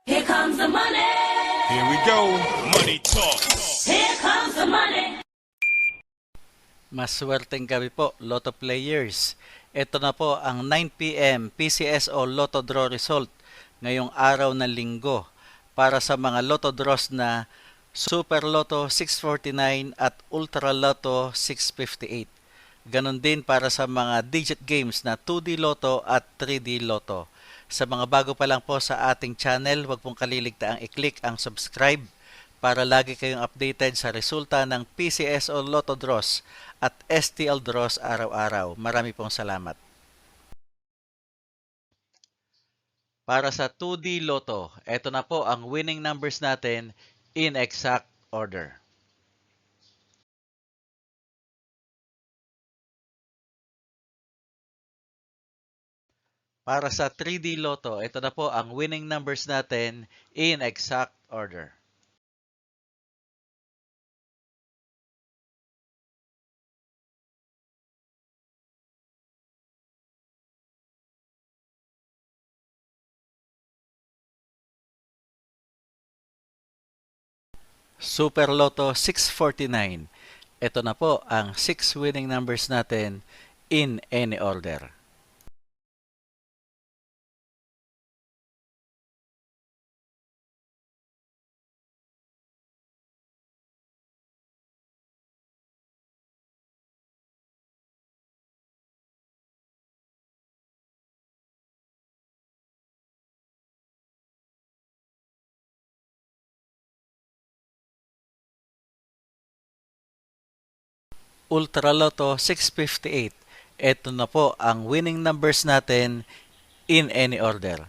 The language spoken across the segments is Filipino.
Here comes the money. Here we go. Money talk. Here comes the money. Maswerteng gabi po, Lotto players. Ito na po ang 9 p.m. PCSO Lotto Draw result ngayong araw ng linggo para sa mga Lotto draws na Super Lotto 649 at Ultra Lotto 658. Ganon din para sa mga digit games na 2D Lotto at 3D Lotto. Sa mga bago pa lang po sa ating channel, huwag pong kaliligtaang i-click ang subscribe para lagi kayong updated sa resulta ng PCSO Lotto Draws at STL Draws araw-araw. Marami pong salamat. Para sa 2D Lotto, eto na po ang winning numbers natin in exact order. Para sa 3D Lotto, ito na po ang winning numbers natin in exact order. Super Lotto 649. Ito na po ang 6 winning numbers natin in any order. Ultra Lotto 658. Ito na po ang winning numbers natin in any order.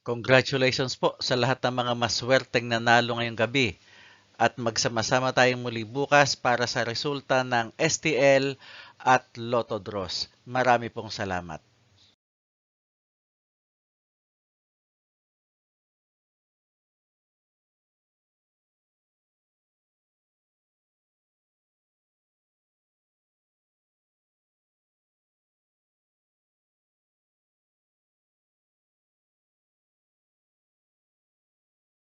Congratulations po sa lahat ng mga maswerteng nanalo ngayong gabi at magsama-sama tayong muli bukas para sa resulta ng STL at Lotto Draws. Marami pong salamat.